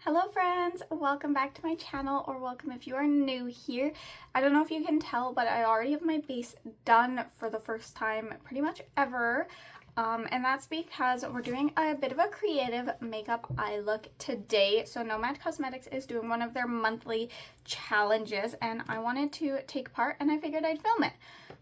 Hello friends, welcome back to my channel, or welcome if you are new here. I don't know if you can tell, but I already have my base done for the first time pretty much ever. And that's because we're doing a bit of a creative makeup eye look today. So NomadCosmetics is doing one of their monthly challenges and I wanted to take part and I figured I'd film it.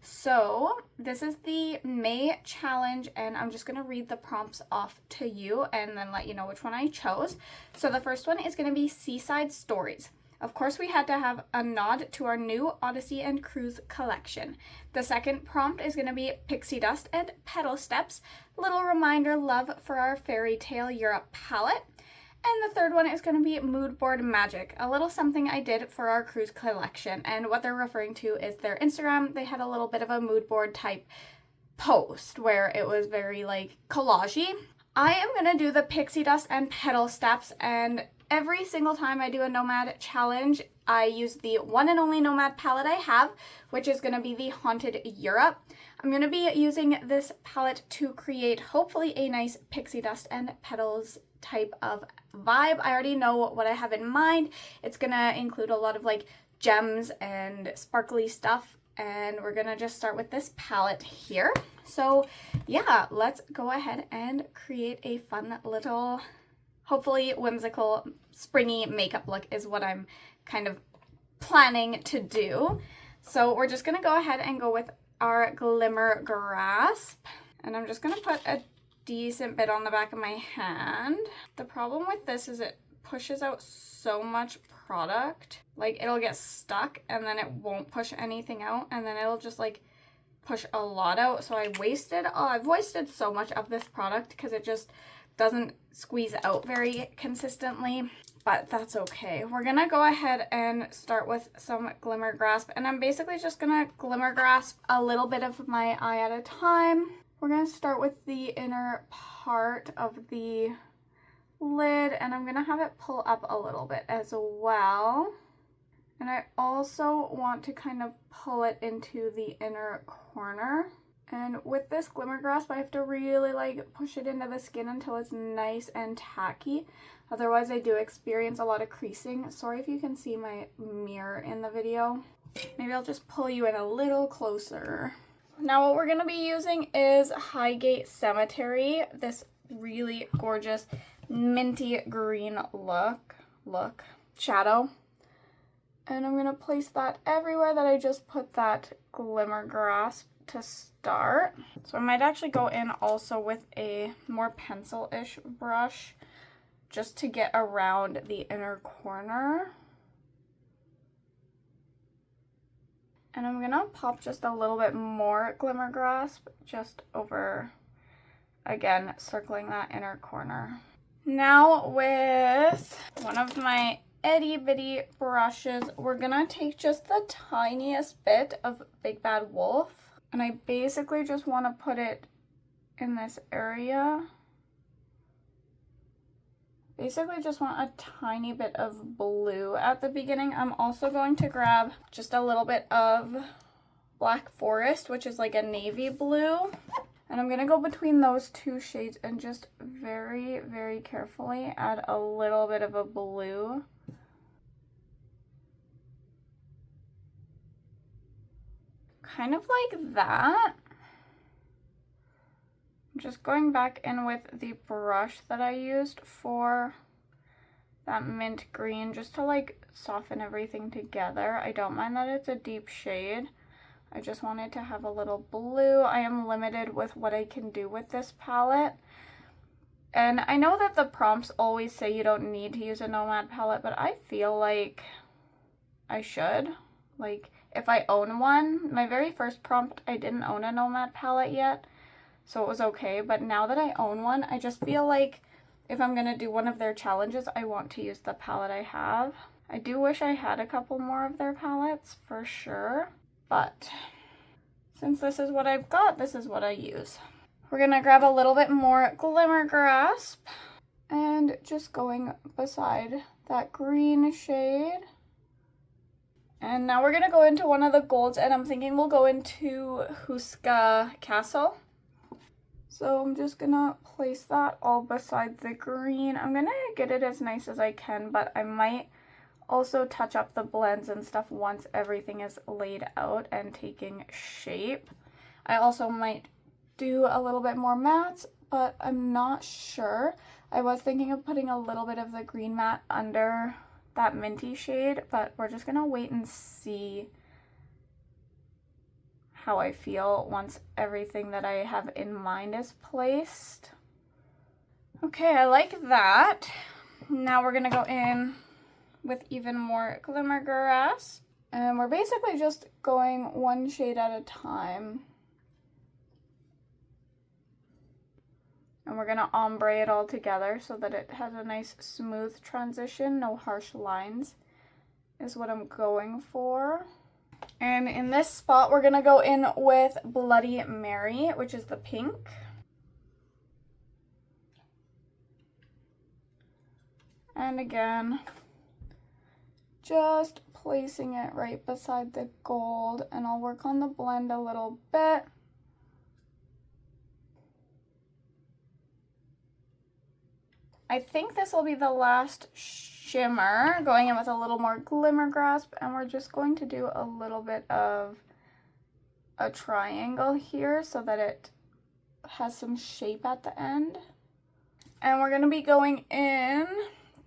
So this is the May challenge and I'm just going to read the prompts off to you and then let you know which one I chose. So the first one is going to be Seaside Stories. Of course, we had to have a nod to our new Odyssey and Cruise collection. The second prompt is going to be Pixie Dust and Petal Steps. Little reminder, love for our Fairy Tale Europe palette. And the third one is going to be Mood Board Magic, a little something I did for our Cruise collection. And what they're referring to is their Instagram. They had a little bit of a mood board type post where it was very like collagey. I am going to do the Pixie Dust and Petal Steps, and every single time I do a Nomad challenge, I use the one and only Nomad palette I have, which is going to be the Haunted Europe. I'm going to be using this palette to create hopefully a nice pixie dust and petals type of vibe. I already know what I have in mind. It's going to include a lot of like gems and sparkly stuff, and we're going to just start with this palette here. So yeah, let's go ahead and create a fun little, hopefully whimsical, springy makeup look is what I'm kind of planning to do. So we're just going to go ahead and go with our Glimmer Grasp. And I'm just going to put a decent bit on the back of my hand. The problem with this is it pushes out so much product. Like it'll get stuck and then it won't push anything out. And then it'll just like push a lot out. So I've wasted so much of this product because it just doesn't squeeze out very consistently, but that's okay. We're gonna go ahead and start with some Glimmer Grasp, and I'm basically just gonna Glimmer Grasp a little bit of my eye at a time. We're gonna start with the inner part of the lid, and I'm gonna have it pull up a little bit as well. And I also want to kind of pull it into the inner corner. And with this Glimmer Grasp, I have to really like push it into the skin until it's nice and tacky. Otherwise, I do experience a lot of creasing. Sorry if you can see my mirror in the video. Maybe I'll just pull you in a little closer. Now what we're going to be using is Highgate Cemetery. This really gorgeous minty green shadow. And I'm going to place that everywhere that I just put that Glimmer Grasp to start. So I might actually go in also with a more pencil-ish brush just to get around the inner corner. And I'm gonna pop just a little bit more Glimmer Grasp just over, again, circling that inner corner. Now with one of my itty bitty brushes, we're gonna take just the tiniest bit of Big Bad Wolf. And I basically just want to put it in this area. Basically just want a tiny bit of blue at the beginning. I'm also going to grab just a little bit of Black Forest, which is like a navy blue. And I'm going to go between those two shades and just very, very carefully add a little bit of a blue. Kind of like that. I'm just going back in with the brush that I used for that mint green just to like soften everything together. I don't mind that it's a deep shade. I just wanted to have a little blue. I am limited with what I can do with this palette. And I know that the prompts always say you don't need to use a Nomad palette, but I feel like I should. Like, if I own one, my very first prompt, I didn't own a Nomad palette yet, so it was okay. But now that I own one, I just feel like if I'm going to do one of their challenges, I want to use the palette I have. I do wish I had a couple more of their palettes, for sure. But since this is what I've got, this is what I use. We're going to grab a little bit more Glimmer Grasp and just going beside that green shade. And now we're going to go into one of the golds, and I'm thinking we'll go into Huska Castle. So I'm just gonna place that all beside the green. I'm gonna get it as nice as I can, but I might also touch up the blends and stuff once everything is laid out and taking shape. I also might do a little bit more mattes, but I'm not sure. I was thinking of putting a little bit of the green matte under that minty shade, but we're just gonna wait and see how I feel once everything that I have in mind is placed. Okay, I like that. Now we're gonna go in with even more Glimmer Grass. And we're basically just going one shade at a time. And we're gonna ombre it all together so that it has a nice smooth transition, no harsh lines is what I'm going for. And in this spot, we're gonna go in with Bloody Mary, which is the pink. And again, just placing it right beside the gold, and I'll work on the blend a little bit. I think this will be the last shimmer, going in with a little more Glimmer Grasp, and we're just going to do a little bit of a triangle here so that it has some shape at the end. And we're going to be going in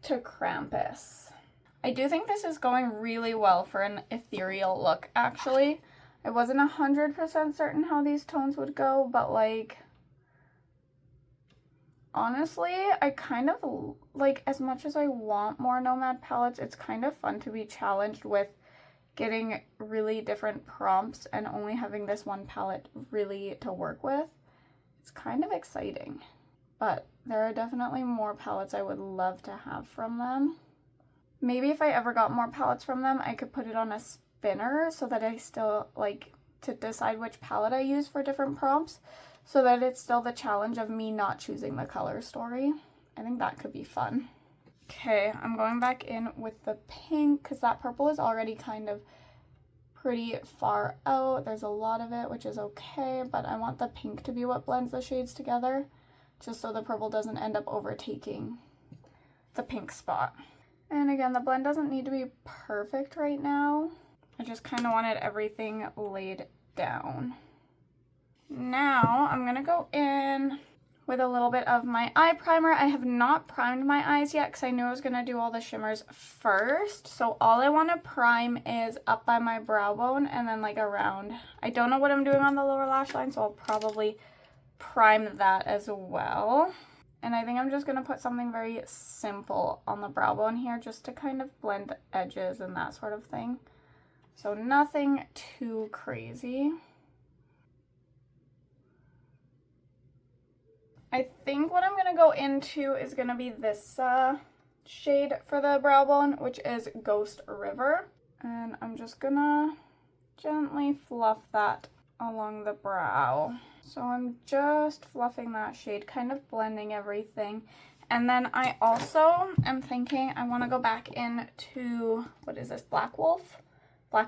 to Krampus. I do think this is going really well for an ethereal look, actually. I wasn't 100% certain how these tones would go, but like, honestly, I kind of, like, as much as I want more Nomad palettes, it's kind of fun to be challenged with getting really different prompts and only having this one palette really to work with. It's kind of exciting, but there are definitely more palettes I would love to have from them. Maybe if I ever got more palettes from them, I could put it on a spinner so that I still, like, to decide which palette I use for different prompts, so that it's still the challenge of me not choosing the color story. I think that could be fun. Okay, I'm going back in with the pink because that purple is already kind of pretty far out. There's a lot of it, which is okay, but I want the pink to be what blends the shades together, just so the purple doesn't end up overtaking the pink spot. And again, the blend doesn't need to be perfect right now. I just kind of wanted everything laid down. Now I'm gonna go in with a little bit of my eye primer. I have not primed my eyes yet because I knew I was gonna do all the shimmers first. So all I want to prime is up by my brow bone and then like around. I don't know what I'm doing on the lower lash line, so I'll probably prime that as well. And I think I'm just gonna put something very simple on the brow bone here just to kind of blend the edges and that sort of thing. So nothing too crazy. I think what I'm gonna go into is gonna be this shade for the brow bone, which is Ghost River. And I'm just gonna gently fluff that along the brow. So I'm just fluffing that shade, kind of blending everything. And then I also am thinking I want to go back into, what is this, Black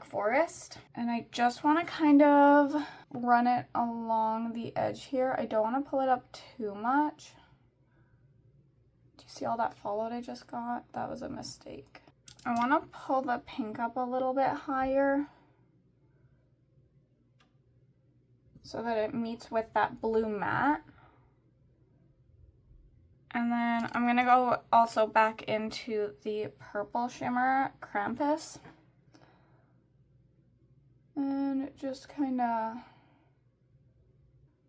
Forest. And I just want to kind of run it along the edge here. I don't want to pull it up too much. Do you see all that fallout I just got? That was a mistake. I want to pull the pink up a little bit higher so that it meets with that blue matte. And then I'm gonna go also back into the purple shimmer Krampus and just kind of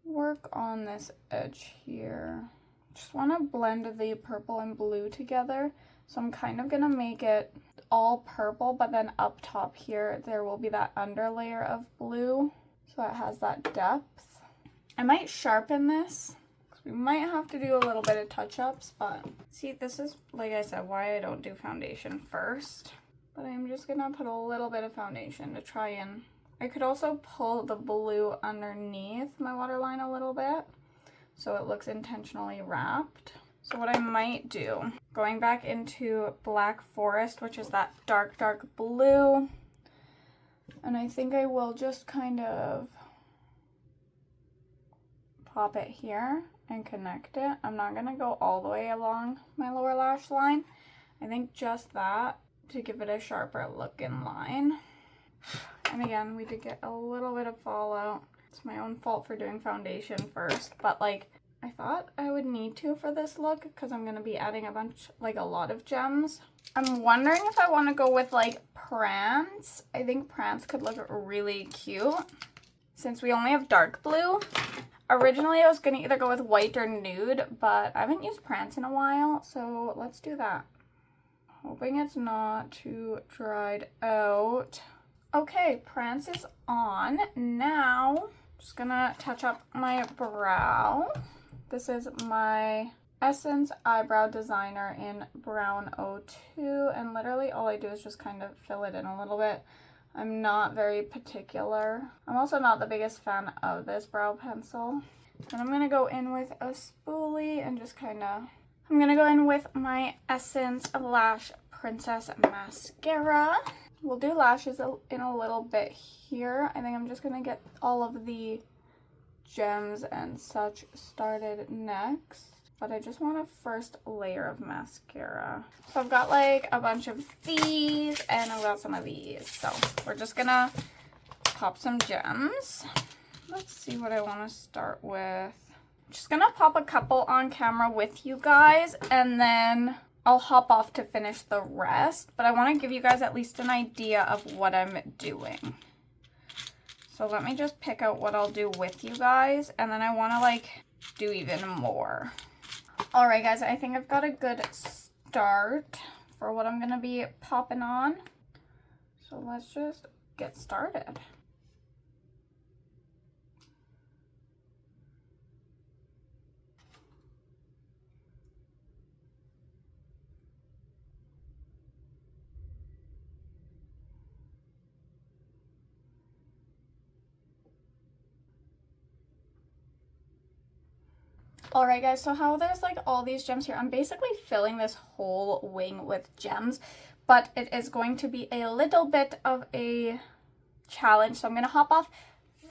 work on this edge here. Just want to blend the purple and blue together. So I'm kind of gonna make it all purple, but then up top here there will be that underlayer of blue. So it has that depth. I might sharpen this. We might have to do a little bit of touch-ups, but see, this is, like I said, why I don't do foundation first. But I'm just gonna put a little bit of foundation to try and... I could also pull the blue underneath my waterline a little bit so it looks intentionally wrapped. So what I might do, going back into Black Forest, which is that dark, dark blue, and I think I will just kind of pop it here and connect it. I'm not going to go all the way along my lower lash line. I think just that to give it a sharper looking line. And again, we did get a little bit of fallout. It's my own fault for doing foundation first, but like I thought I would need to for this look because I'm going to be adding a lot of gems. I'm wondering if I want to go with like Prance. I think Prance could look really cute since we only have dark blue. Originally, I was going to either go with white or nude, but I haven't used Prance in a while, so let's do that. Hoping it's not too dried out. Okay, Prance is on. Now, just going to touch up my brow. This is my Essence Eyebrow Designer in Brown 02, and literally all I do is just kind of fill it in a little bit. I'm not very particular. I'm also not the biggest fan of this brow pencil. And I'm going to go in with a spoolie and just kind of... I'm going to go in with my Essence Lash Princess Mascara. We'll do lashes in a little bit here. I think I'm just going to get all of the gems and such started next. But I just want a first layer of mascara. So I've got like a bunch of these and I've got some of these. So we're just gonna pop some gems. Let's see what I want to start with. I'm just gonna pop a couple on camera with you guys and then I'll hop off to finish the rest. But I want to give you guys at least an idea of what I'm doing. So let me just pick out what I'll do with you guys and then I want to like do even more. Alright guys, I think I've got a good start for what I'm going to be popping on. So let's just get started. Alright guys, so how there's like all these gems here, I'm basically filling this whole wing with gems, but it is going to be a little bit of a challenge. So I'm going to hop off,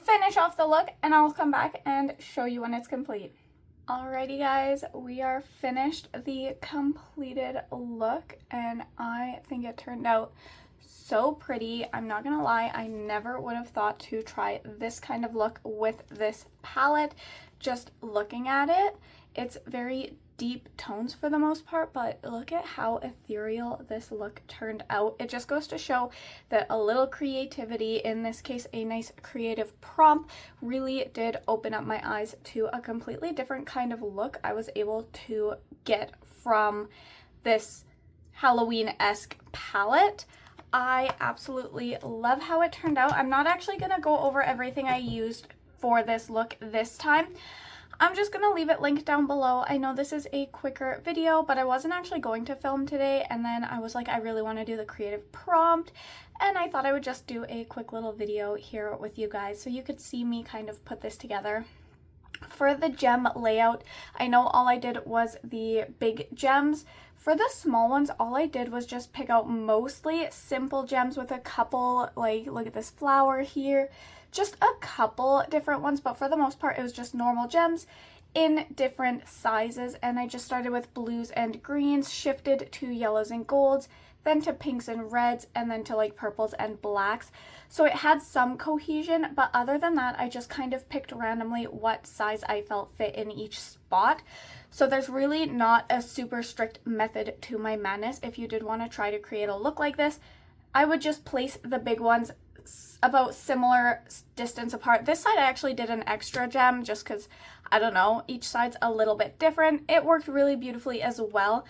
finish off the look, and I'll come back and show you when it's complete. Alrighty guys, we are finished the completed look and I think it turned out so pretty. I'm not gonna lie, I never would have thought to try this kind of look with this palette. Just looking at it, it's very deep tones for the most part, but look at how ethereal this look turned out. It just goes to show that a little creativity, in this case a nice creative prompt, really did open up my eyes to a completely different kind of look I was able to get from this Halloween-esque palette. I absolutely love how it turned out. I'm not actually going to go over everything I used for this look this time. I'm just going to leave it linked down below. I know this is a quicker video, but I wasn't actually going to film today, and then I was like, I really want to do the creative prompt, and I thought I would just do a quick little video here with you guys so you could see me kind of put this together. For the gem layout, I know all I did was the big gems. For the small ones, all I did was just pick out mostly simple gems with a couple, like, look at this flower here. Just a couple different ones, but for the most part, it was just normal gems in different sizes. And I just started with blues and greens, shifted to yellows and golds, then to pinks and reds, and then to like purples and blacks. So it had some cohesion, but other than that, I just kind of picked randomly what size I felt fit in each spot. So there's really not a super strict method to my madness. If you did want to try to create a look like this, I would just place the big ones about similar distance apart. This side I actually did an extra gem just because, I don't know, each side's a little bit different. It worked really beautifully as well.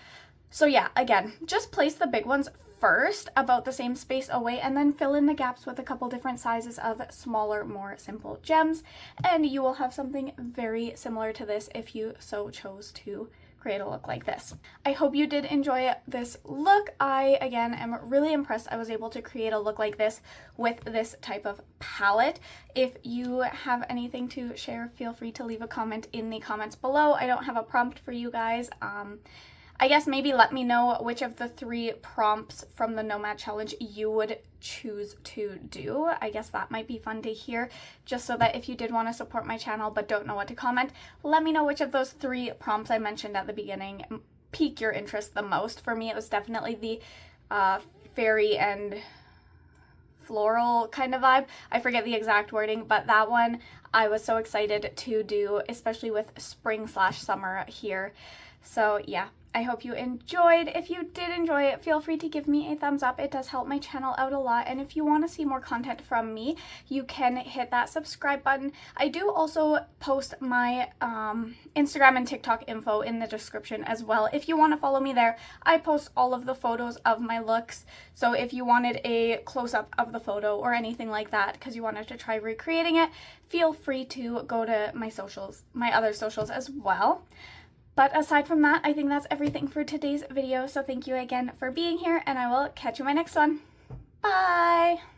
So yeah, again, just place the big ones first about the same space away and then fill in the gaps with a couple different sizes of smaller, more simple gems, and you will have something very similar to this if you so chose to create a look like this. I hope you did enjoy this look. I, again, am really impressed I was able to create a look like this with this type of palette. If you have anything to share, feel free to leave a comment in the comments below. I don't have a prompt for you guys. I guess maybe let me know which of the 3 prompts from the Nomad Challenge you would choose to do. I guess that might be fun to hear, just so that if you did want to support my channel but don't know what to comment, let me know which of those 3 prompts I mentioned at the beginning pique your interest the most. For me, it was definitely the fairy and floral kind of vibe. I forget the exact wording, but that one I was so excited to do, especially with spring/summer here. So yeah, I hope you enjoyed. If you did enjoy it, feel free to give me a thumbs up. It does help my channel out a lot. And if you want to see more content from me, you can hit that subscribe button. I do also post my Instagram and TikTok info in the description as well. If you want to follow me there, I post all of the photos of my looks. So if you wanted a close-up of the photo or anything like that because you wanted to try recreating it, feel free to go to my socials, my other socials as well. But aside from that, I think that's everything for today's video. So thank you again for being here, and I will catch you in my next one. Bye!